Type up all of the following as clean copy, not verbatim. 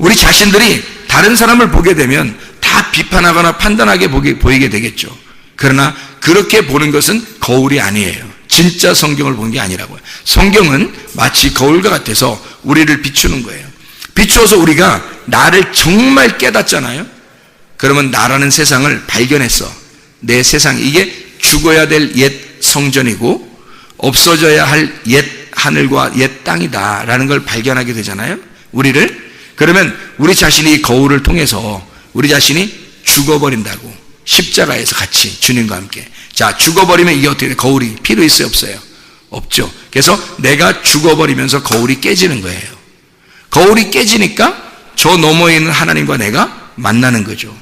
우리 자신들이 다른 사람을 보게 되면 다 비판하거나 판단하게 보이게 되겠죠. 그러나 그렇게 보는 것은 거울이 아니에요. 진짜 성경을 보는 게 아니라고요. 성경은 마치 거울과 같아서 우리를 비추는 거예요. 비추어서 우리가 나를 정말 깨닫잖아요. 그러면 나라는 세상을 발견했어. 내 세상, 이게 죽어야 될 옛 성전이고 없어져야 할 옛 하늘과 옛 땅이다 라는 걸 발견하게 되잖아요. 우리를. 그러면 우리 자신이 거울을 통해서 우리 자신이 죽어버린다고. 십자가에서 같이 주님과 함께. 자, 죽어버리면 이게 어떻게 돼? 거울이 필요 있어요, 없어요? 없죠. 그래서 내가 죽어버리면서 거울이 깨지는 거예요. 거울이 깨지니까 저 너머에 있는 하나님과 내가 만나는 거죠.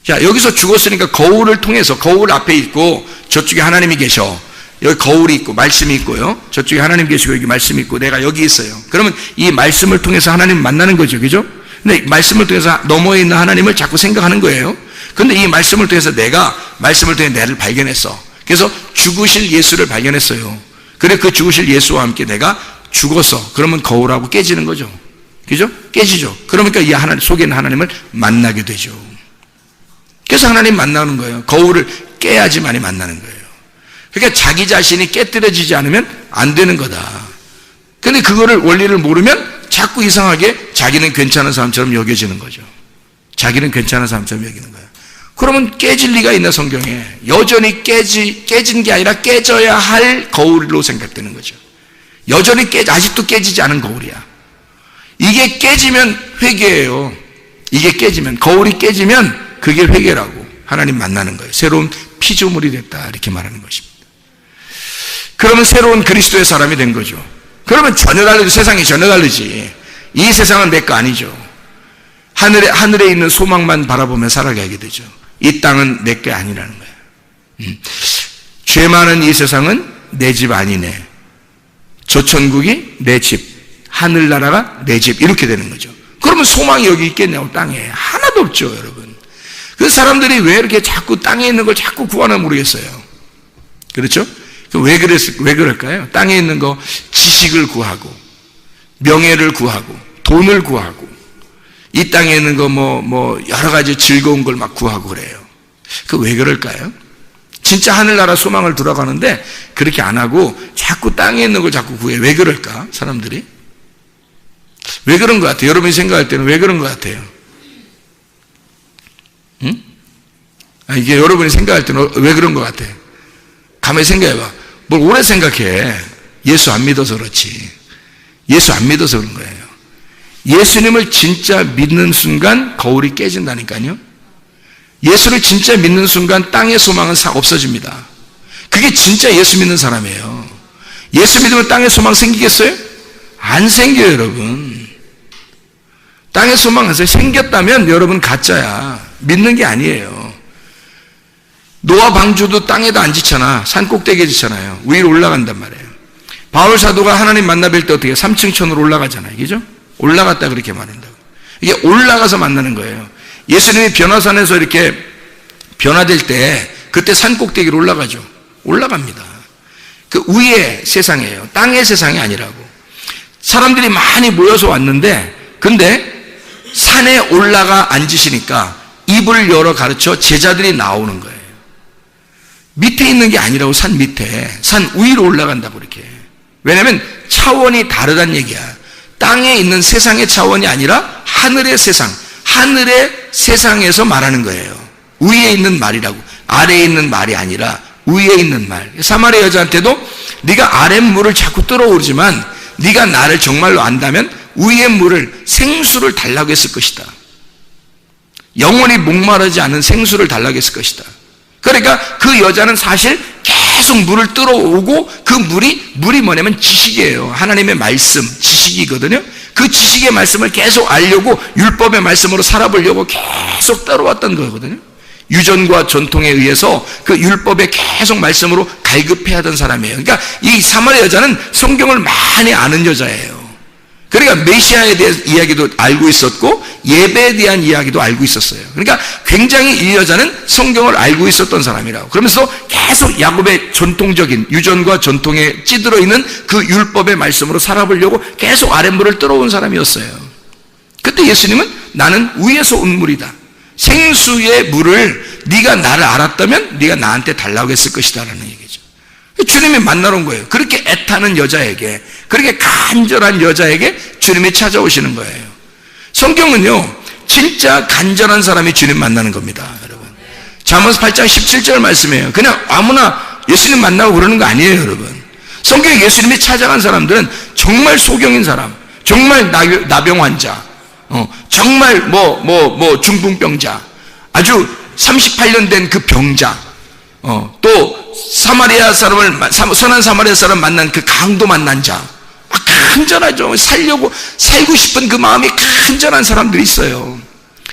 자, 여기서 죽었으니까 거울을 통해서, 거울 앞에 있고 저쪽에 하나님이 계셔. 여기 거울이 있고 말씀이 있고요. 저쪽에 하나님 계시고 여기 말씀이 있고 내가 여기 있어요. 그러면 이 말씀을 통해서 하나님 만나는 거죠. 그죠? 근데 말씀을 통해서 너머에 있는 하나님을 자꾸 생각하는 거예요. 근데 이 말씀을 통해서 내가 말씀을 통해 나를 발견했어. 그래서 죽으실 예수를 발견했어요. 그래 그 죽으실 예수와 함께 내가 죽었어. 그러면 거울하고 깨지는 거죠. 그죠? 깨지죠. 그러니까 이 하나님 속에 있는 하나님을 만나게 되죠. 그래서 하나님 만나는 거예요. 거울을 깨야지만이 만나는 거예요. 그러니까 자기 자신이 깨뜨려지지 않으면 안 되는 거다. 근데 그거를 원리를 모르면 자꾸 이상하게 자기는 괜찮은 사람처럼 여겨지는 거죠. 자기는 괜찮은 사람처럼 여기는 거예요. 그러면 깨질 리가 있나 성경에? 여전히 깨진 게 아니라 깨져야 할 거울로 생각되는 거죠. 여전히 아직도 깨지지 않은 거울이야. 이게 깨지면 회개예요. 이게 깨지면, 거울이 깨지면 그게 회개라고. 하나님 만나는 거예요. 새로운 피조물이 됐다 이렇게 말하는 것입니다. 그러면 새로운 그리스도의 사람이 된 거죠. 그러면 전혀 다르죠. 세상이 전혀 다르지. 이 세상은 내 거 아니죠. 하늘에 있는 소망만 바라보며 살아가게 되죠. 이 땅은 내 게 아니라는 거예요. 죄 많은 이 세상은 내 집 아니네. 저 천국이 내 집, 하늘나라가 내 집, 이렇게 되는 거죠. 그러면 소망이 여기 있겠냐고. 땅에 하나도 없죠, 여러분. 그 사람들이 왜 이렇게 자꾸 땅에 있는 걸 자꾸 구하나 모르겠어요. 그렇죠? 왜 그럴까요? 땅에 있는 거, 지식을 구하고 명예를 구하고 돈을 구하고 이 땅에 있는 거 여러 가지 즐거운 걸 막 구하고 그래요. 그 왜 그럴까요? 진짜 하늘나라 소망을 들어가는데 그렇게 안 하고 자꾸 땅에 있는 걸 자꾸 구해. 왜 그럴까? 사람들이 왜 그런 것 같아요? 여러분이 생각할 때는 왜 그런 것 같아요? 응? 이게 여러분이 생각할 때는 왜 그런 것 같아요? 가만히 생각해봐. 뭘 오래 생각해. 예수 안 믿어서 그렇지. 예수 안 믿어서 그런 거예요. 예수님을 진짜 믿는 순간 거울이 깨진다니까요. 예수를 진짜 믿는 순간 땅의 소망은 싹 없어집니다. 그게 진짜 예수 믿는 사람이에요. 예수 믿으면 땅의 소망 생기겠어요? 안 생겨요, 여러분. 땅의 소망 안 생겨요. 생겼다면 여러분 가짜야. 믿는 게 아니에요. 노아 방주도 땅에다 안 짓잖아. 산 꼭대기에 짓잖아요. 위로 올라간단 말이에요. 바울 사도가 하나님 만나뵐 때 어떻게 3층 천으로 올라가잖아요. 그죠? 올라갔다 그렇게 말한다고. 이게 올라가서 만나는 거예요. 예수님이 변화산에서 이렇게 변화될 때 그때 산 꼭대기로 올라가죠. 올라갑니다. 그 위의 세상이에요. 땅의 세상이 아니라고. 사람들이 많이 모여서 왔는데 근데 산에 올라가 앉으시니까 입을 열어 가르쳐 제자들이 나오는 거예요. 밑에 있는 게 아니라고. 산 밑에, 산 위로 올라간다고 이렇게. 왜냐하면 차원이 다르다는 얘기야. 땅에 있는 세상의 차원이 아니라 하늘의 세상, 하늘의 세상에서 말하는 거예요. 위에 있는 말이라고. 아래에 있는 말이 아니라 위에 있는 말. 사마리아 여자한테도 네가 아랫 물을 자꾸 끌어오르지만 네가 나를 정말로 안다면 위의 물을, 생수를 달라고 했을 것이다. 영원히 목마르지 않은 생수를 달라고 했을 것이다. 그러니까 그 여자는 사실 계속 물을 끌어오고 그 물이 뭐냐면 지식이에요. 하나님의 말씀, 지식이거든요. 그 지식의 말씀을 계속 알려고 율법의 말씀으로 살아보려고 계속 따라왔던 거거든요. 유전과 전통에 의해서 그 율법의 계속 말씀으로 갈급해하던 사람이에요. 그러니까 이 사마리아 여자는 성경을 많이 아는 여자예요. 그러니까 메시아에 대한 이야기도 알고 있었고 예배에 대한 이야기도 알고 있었어요. 그러니까 굉장히 이 여자는 성경을 알고 있었던 사람이라고. 그러면서 계속 야곱의 전통적인 유전과 전통에 찌들어 있는 그 율법의 말씀으로 살아보려고 계속 아랫물을 끌어온 사람이었어요. 그 그때 예수님은 나는 위에서 온 물이다. 생수의 물을 네가 나를 알았다면 네가 나한테 달라고 했을 것이다 라는 얘기죠. 주님이 만나러 온 거예요. 그렇게 애타는 여자에게, 그렇게 간절한 여자에게 주님이 찾아오시는 거예요. 성경은요, 진짜 간절한 사람이 주님 만나는 겁니다, 여러분. 잠언서 8장 17절 말씀이에요. 그냥 아무나 예수님 만나고 그러는 거 아니에요, 여러분. 성경에 예수님이 찾아간 사람들은 정말 소경인 사람, 정말 나병 환자, 정말 중풍병자, 아주 38년 된 그 병자, 또 사마리아 사람을, 선한 사마리아 사람 만난 그 강도 만난 자, 간절하죠. 살고 싶은 그 마음이 간절한 사람들이 있어요.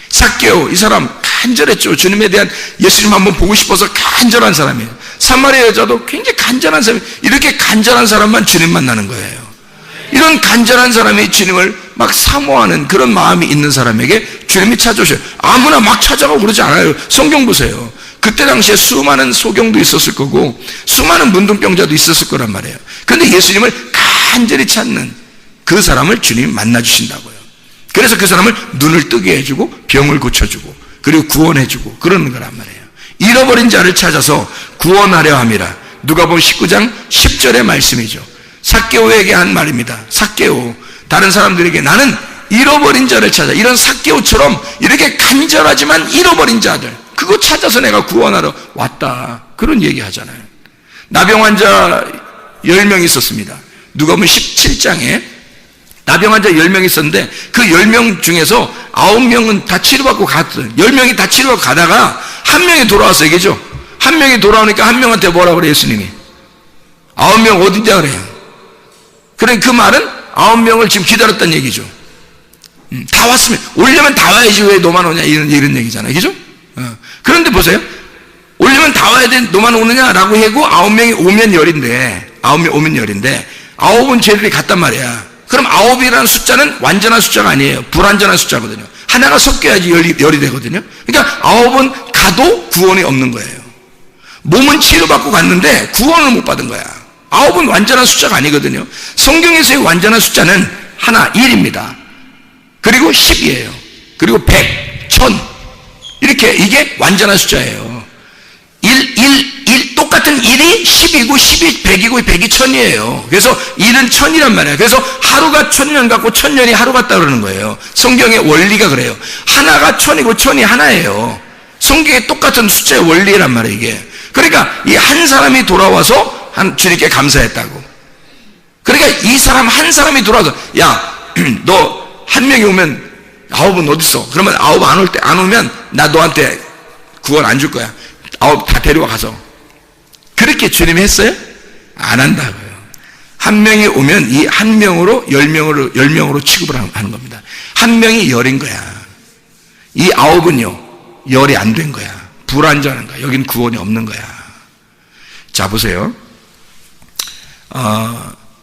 삭개오, 이 사람 간절했죠. 주님에 대한, 예수님 한번 보고 싶어서 간절한 사람이에요. 사마리아 여자도 굉장히 간절한 사람이에요. 이렇게 간절한 사람만 주님 만나는 거예요. 이런 간절한 사람이 주님을 막 사모하는 그런 마음이 있는 사람에게 주님이 찾아오셔요. 아무나 막 찾아가고 그러지 않아요. 성경 보세요. 그때 당시에 수많은 소경도 있었을 거고 수많은 문둥병자도 있었을 거란 말이에요. 그런데 예수님을 간절히 찾는 그 사람을 주님이 만나주신다고요. 그래서 그 사람을 눈을 뜨게 해주고 병을 고쳐주고 그리고 구원해주고 그러는 거란 말이에요. 잃어버린 자를 찾아서 구원하려 함이라. 누가복음 19장 10절의 말씀이죠. 삭개오에게 한 말입니다. 삭개오, 다른 사람들에게 나는 잃어버린 자를 찾아, 이런 삭개오처럼 이렇게 간절하지만 잃어버린 자들, 그거 찾아서 내가 구원하러 왔다, 그런 얘기 하잖아요. 나병 환자 10명 있었습니다. 누가복음 17장에 나병 환자 10명 있었는데 그 10명 중에서 9명은 다 치료받고 갔어요. 10명이 다 치료받고 가다가 한 명이 돌아왔어요. 얘기죠. 한 명이 돌아오니까 한 명한테 뭐라 그래요, 예수님이? 9명 어딘지 그래요. 그래, 그 말은 9명을 지금 기다렸다는 얘기죠. 다 왔으면, 오려면 다 와야지 왜 너만 오냐, 이런 얘기잖아요. 그죠? 그런데 보세요. 오려면 다 와야 돼, 너만 오느냐라고 하고 9명이 오면 열인데, 9명 오면 열인데, 9은 쟤들이 갔단 말이야. 그럼 9이라는 숫자는 완전한 숫자가 아니에요. 불완전한 숫자거든요. 하나가 섞여야지 열이 되거든요. 그러니까 9은 가도 구원이 없는 거예요. 몸은 치료받고 갔는데 구원을 못 받은 거야. 9은 완전한 숫자가 아니거든요. 성경에서의 완전한 숫자는 하나, 1입니다. 그리고 10이에요. 그리고 100, 1000. 이렇게, 이게 완전한 숫자예요. 1, 똑같은 1이 10이고, 10이 100이고, 100이 1000이에요. 그래서 1은 1000이란 말이에요. 그래서 하루가 1000년 같고, 1000년이 하루 같다 그러는 거예요. 성경의 원리가 그래요. 하나가 1000이고, 1000이 하나예요. 성경의 똑같은 숫자의 원리란 말이에요, 이게. 그러니까, 이 한 사람이 돌아와서 주님께 감사했다고. 그러니까 이 사람 한 사람이 돌아와서, 야, 너 한 명이 오면 9은 어딨어? 그러면 9 안 오면 나 너한테 구원 안 줄 거야. 9 다 데려와 가서. 그렇게 주님이 했어요? 안 한다고요. 한 명이 오면 이 한 명으로 10명으로 취급을 하는 겁니다. 한 명이 열인 거야. 이 9은요, 열이 안 된 거야. 불완전한 거야. 여긴 구원이 없는 거야. 자, 보세요.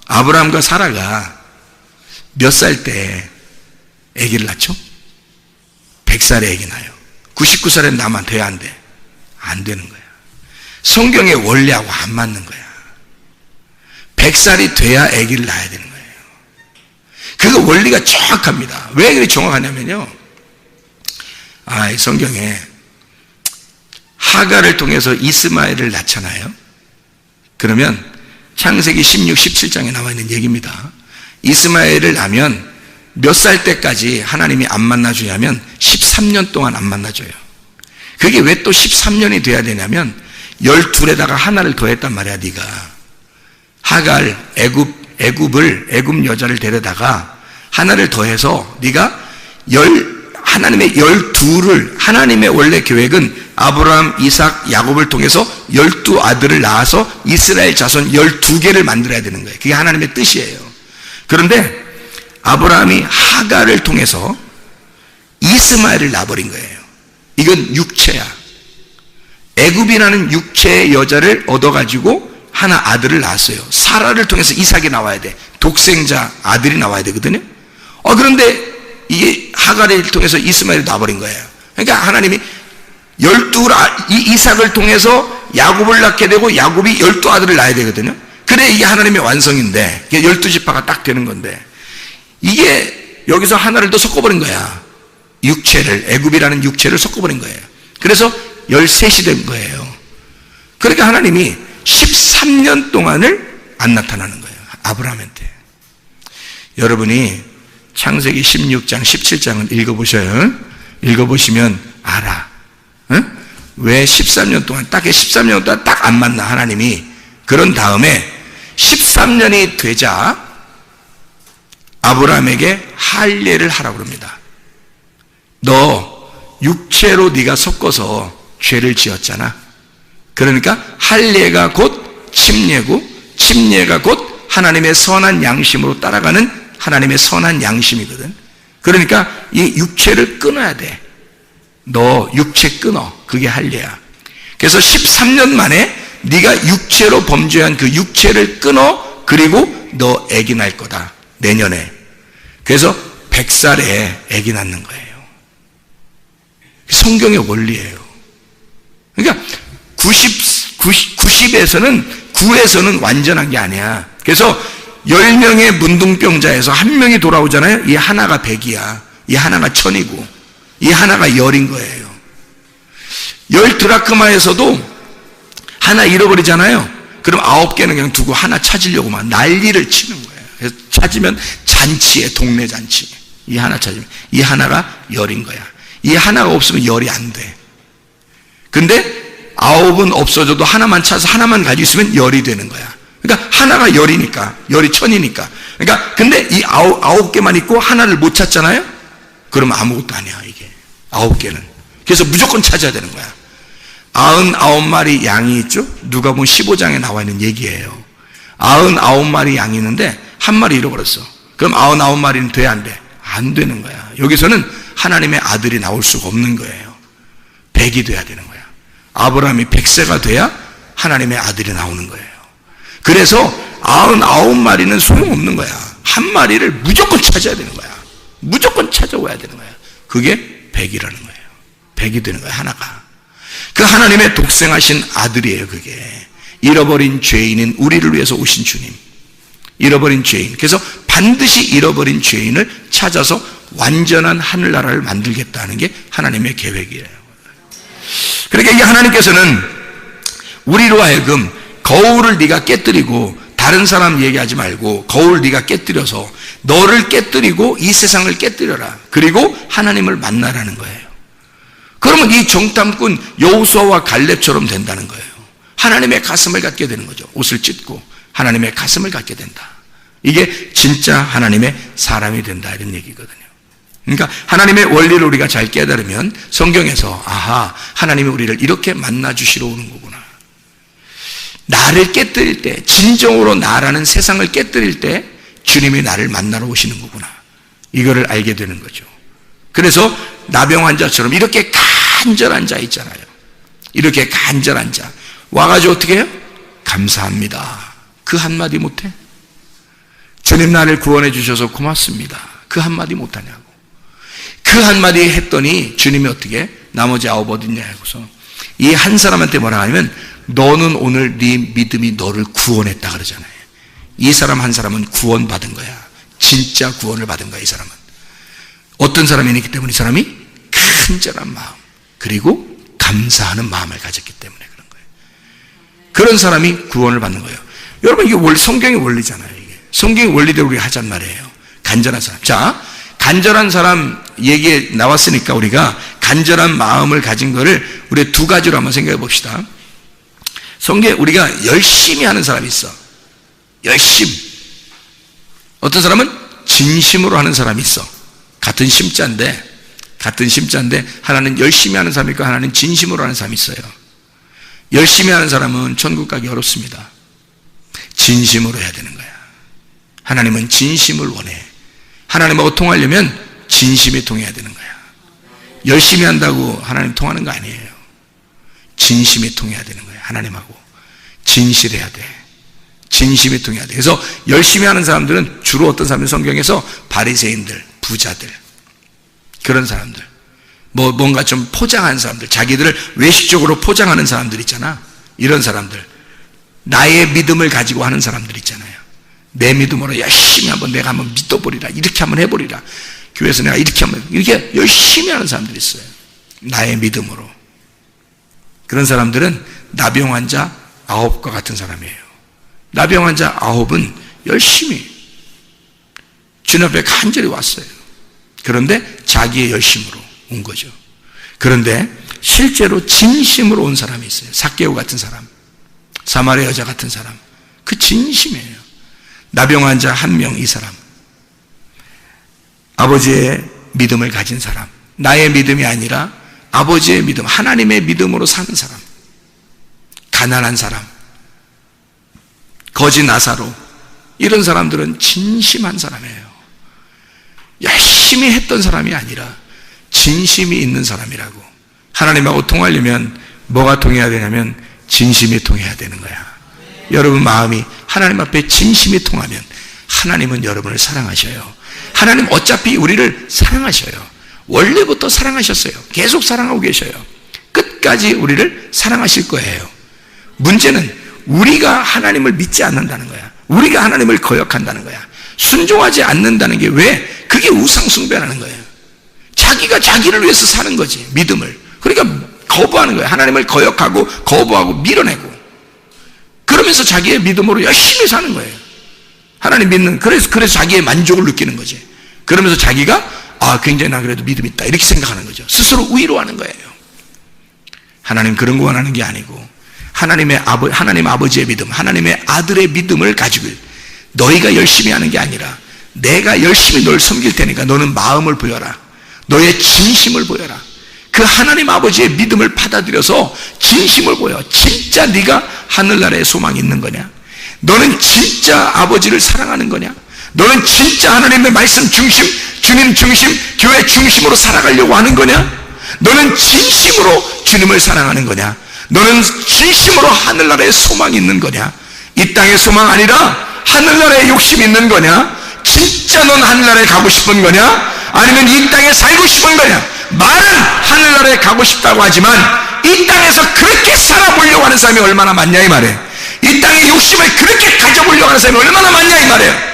아브라함과 사라가 몇 살 때 아기를 낳죠? 100살에 아기 낳아요. 99살에 낳으면 돼야 안 돼? 안 되는 거야. 성경의 원리하고 안 맞는 거야. 100살이 돼야 아기를 낳아야 되는 거예요. 그 원리가 정확합니다. 왜 그렇게 정확하냐면요, 이 성경에 하갈을 통해서 이스마엘을 낳잖아요. 그러면 창세기 16, 17장에 나와 있는 얘기입니다. 이스마엘을 낳으면 몇 살 때까지 하나님이 안 만나주냐면 13년 동안 안 만나줘요. 그게 왜 또 13년이 돼야 되냐면 12에다가 하나를 더했단 말이야. 네가 하갈, 애굽 여자를 데려다가 하나를 더해서 네가 하나님의 12를, 하나님의 원래 계획은 아브라함, 이삭, 야곱을 통해서 12아들을 낳아서 이스라엘 자손 12개를 만들어야 되는 거예요. 그게 하나님의 뜻이에요. 그런데 아브라함이 하갈을 통해서 이스마엘을 낳아버린 거예요. 이건 육체야. 애굽이라는 육체의 여자를 얻어가지고 하나 아들을 낳았어요. 사라를 통해서 이삭이 나와야 돼. 독생자 아들이 나와야 되거든요. 그런데 이게 하갈을 통해서 이스마엘을 낳아버린 거예요. 그러니까 하나님이 이삭을 통해서 야곱을 낳게 되고 야곱이 12아들을 낳아야 되거든요. 그래 이게 하나님의 완성인데 12지파가 딱 되는 건데, 이게 여기서 하나를 더 섞어버린 거야. 육체를, 애굽이라는 육체를 섞어버린 거예요. 그래서 13이 된 거예요. 그러니까 하나님이 13년 동안을 안 나타나는 거예요. 아브라함한테. 여러분이 창세기 16장, 17장을 읽어보셔요. 읽어보시면 알아. 응? 왜 13년 동안, 딱 13년 동안 딱 안 만나, 하나님이. 그런 다음에 13년이 되자 아브라함에게 할례를 하라고 합니다. 너 육체로 네가 섞어서 죄를 지었잖아. 그러니까 할례가 곧 침례고, 침례가 곧 하나님의 선한 양심으로 따라가는 하나님의 선한 양심이거든. 그러니까 이 육체를 끊어야 돼. 너 육체 끊어. 그게 할례야. 그래서 13년 만에 네가 육체로 범죄한 그 육체를 끊어. 그리고 너 아기 날 거다. 내년에. 그래서 100살에 아기 낳는 거예요. 성경의 원리예요. 그러니까 9에서는 완전한 게 아니야. 그래서 10명의 문둥병자에서 1명이 돌아오잖아요. 이 하나가 100이야. 이 하나가 1000이고 이 하나가 10인 거예요. 10드라크마에서도 하나 잃어버리잖아요. 그럼 9개는 그냥 두고 하나 찾으려고 막 난리를 치는 거예요. 그래서 찾으면 잔치에, 동네 잔치. 이 하나 찾으면 이 하나가 10인 거야. 이 하나가 없으면 10이 안 돼. 근데 9은 없어져도 하나만 찾아서 하나만 가지고 있으면 10이 되는 거야. 그러니까 하나가 10이니까, 10이 1000이니까. 그러니까 근데 이 9개만 있고 하나를 못 찾잖아요. 그러면 아무것도 아니야, 이게. 9개는. 그래서 무조건 찾아야 되는 거야. 99마리 양이 있죠? 누가복음 15장에 나와 있는 얘기예요. 99마리 양이 있는데 한 마리 잃어버렸어. 그럼 99마리는 돼, 안 돼? 안 되는 거야. 여기서는 하나님의 아들이 나올 수가 없는 거예요. 100이 돼야 되는 거야. 아브라함이 100세가 돼야 하나님의 아들이 나오는 거예요. 그래서 99마리는 소용없는 거야. 한 마리를 무조건 찾아야 되는 거야. 무조건 찾아와야 되는 거야. 그게 100이라는 거예요. 100이 되는 거야, 하나가. 그 하나님의 독생하신 아들이에요, 그게. 잃어버린 죄인인 우리를 위해서 오신 주님. 잃어버린 죄인. 그래서 반드시 잃어버린 죄인을 찾아서 완전한 하늘나라를 만들겠다는 게 하나님의 계획이에요. 그러니까 이게 하나님께서는 우리로 하여금 거울을 네가 깨뜨리고 다른 사람 얘기하지 말고 거울 네가 깨뜨려서 너를 깨뜨리고 이 세상을 깨뜨려라. 그리고 하나님을 만나라는 거예요. 그러면 이 정탐꾼 여호수아와 갈렙처럼 된다는 거예요. 하나님의 가슴을 갖게 되는 거죠. 옷을 찢고 하나님의 가슴을 갖게 된다. 이게 진짜 하나님의 사람이 된다, 이런 얘기거든요. 그러니까 하나님의 원리를 우리가 잘 깨달으면 성경에서 아하, 하나님이 우리를 이렇게 만나주시러 오는 거구나. 나를 깨뜨릴 때, 진정으로 나라는 세상을 깨뜨릴 때 주님이 나를 만나러 오시는 거구나. 이거를 알게 되는 거죠. 그래서 나병 환자처럼 이렇게 간절한 자 있잖아요. 이렇게 간절한 자 와가지고 어떻게 해요? 감사합니다. 그 한마디 못해? 주님 나를 구원해 주셔서 고맙습니다. 그 한마디 못하냐고. 그 한마디 했더니 주님이 어떻게 나머지 9 어딨냐 하고서 이 한 사람한테 뭐라 하냐면 너는 오늘 네 믿음이 너를 구원했다 그러잖아요. 이 사람 한 사람은 구원받은 거야. 진짜 구원을 받은 거야, 이 사람은. 어떤 사람이기 때문에 이 사람이 간절한 마음 그리고 감사하는 마음을 가졌기 때문에 그런 거예요. 그런 사람이 구원을 받는 거예요. 여러분, 이게 성경의 원리잖아요. 이게 성경의 원리대로 우리가 하잔 말이에요. 간절한 사람. 자, 간절한 사람 얘기에 나왔으니까 우리가 간절한 마음을 가진 거를 우리 2가지로 한번 생각해 봅시다. 성경에 우리가 열심히 하는 사람이 있어. 열심. 어떤 사람은 진심으로 하는 사람이 있어. 같은 심자인데 하나는 열심히 하는 사람이 있고 하나는 진심으로 하는 사람이 있어요. 열심히 하는 사람은 천국 가기 어렵습니다. 진심으로 해야 되는 거야. 하나님은 진심을 원해. 하나님하고 통하려면 진심이 통해야 되는 거야. 열심히 한다고 하나님 통하는 거 아니에요. 진심이 통해야 되는 거야. 하나님하고 진실해야 돼. 진심이 통해야 돼. 그래서 열심히 하는 사람들은 주로 어떤 사람들, 성경에서 바리새인들, 부자들, 그런 사람들, 뭔가 좀 포장한 사람들, 자기들을 외식적으로 포장하는 사람들 있잖아. 이런 사람들, 나의 믿음을 가지고 하는 사람들 있잖아요. 내 믿음으로 열심히 내가 한번 믿어버리라, 이렇게 한번 해버리라. 교회에서 내가 이렇게 하면 이렇게 열심히 하는 사람들이 있어요. 나의 믿음으로. 그런 사람들은 나병 환자 9과 같은 사람이에요. 나병 환자 9은 열심히 주님 앞에 간절히 왔어요. 그런데 자기의 열심으로 온 거죠. 그런데 실제로 진심으로 온 사람이 있어요. 삭개오 같은 사람, 사마리아 여자 같은 사람. 그 진심이에요. 나병 환자 1명, 이 사람. 아버지의 믿음을 가진 사람. 나의 믿음이 아니라 아버지의 믿음, 하나님의 믿음으로 사는 사람. 가난한 사람. 거지 나사로. 이런 사람들은 진심한 사람이에요. 열심히 했던 사람이 아니라 진심이 있는 사람이라고. 하나님하고 통하려면 뭐가 통해야 되냐면 진심이 통해야 되는 거야. 여러분 마음이 하나님 앞에 진심이 통하면 하나님은 여러분을 사랑하셔요. 하나님 어차피 우리를 사랑하셔요. 원래부터 사랑하셨어요. 계속 사랑하고 계셔요. 끝까지 우리를 사랑하실 거예요. 문제는 우리가 하나님을 믿지 않는다는 거야. 우리가 하나님을 거역한다는 거야. 순종하지 않는다는 게 왜? 그게 우상숭배라는 거예요. 자기가 자기를 위해서 사는 거지, 믿음을. 그러니까 거부하는 거예요. 하나님을 거역하고 거부하고 밀어내고 그러면서 자기의 믿음으로 열심히 사는 거예요. 하나님 믿는, 그래서 자기의 만족을 느끼는 거지. 그러면서 자기가 굉장히 나 그래도 믿음 있다 이렇게 생각하는 거죠. 스스로 위로하는 거예요. 하나님 그런 거 원하는 게 아니고 하나님 아버지의 믿음, 하나님의 아들의 믿음을 가지고 너희가 열심히 하는 게 아니라 내가 열심히 널 섬길 테니까 너는 마음을 보여라. 너의 진심을 보여라. 그 하나님 아버지의 믿음을 받아들여서 진심을 보여. 진짜 네가 하늘나라에 소망이 있는 거냐? 너는 진짜 아버지를 사랑하는 거냐? 너는 진짜 하나님의 말씀 중심, 주님 중심, 교회 중심으로 살아가려고 하는 거냐? 너는 진심으로 주님을 사랑하는 거냐? 너는 진심으로 하늘나라에 소망이 있는 거냐? 이 땅의 소망 아니라 하늘나라에 욕심이 있는 거냐? 진짜 넌 하늘나라에 가고 싶은 거냐? 아니면 이 땅에 살고 싶은 거냐? 말은 하늘나라에 가고 싶다고 하지만 이 땅에서 그렇게 살아보려고 하는 사람이 얼마나 많냐 이 말이에요. 이 땅의 욕심을 그렇게 가져보려고 하는 사람이 얼마나 많냐 이 말이에요.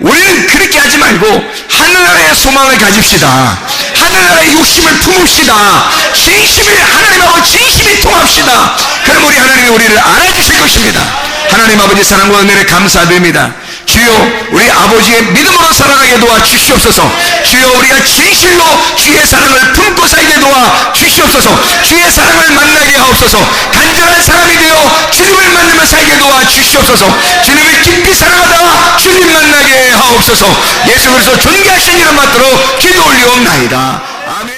우리는 그렇게 하지 말고 하늘나라의 소망을 가집시다. 하늘나라의 욕심을 품읍시다. 진심이 하나님하고 진심이 통합시다. 그럼 우리 하나님이 우리를 알아주실 것입니다. 하나님 아버지 사랑과 은혜를 감사드립니다. 주여 우리 아버지의 믿음으로 살아가게 도와주시옵소서. 주여 우리가 진실로 주의 사랑을 품고 살게 도와주시옵소서. 주의 사랑을 만나게 하옵소서. 간절한 사람이 되어 주님을 만나며 살게 도와주시옵소서. 주님을 깊이 사랑하다가 주님 만나게 하옵소서. 예수 그리스도 존귀하신 이름 받들어 기도 올리옵나이다. 아멘.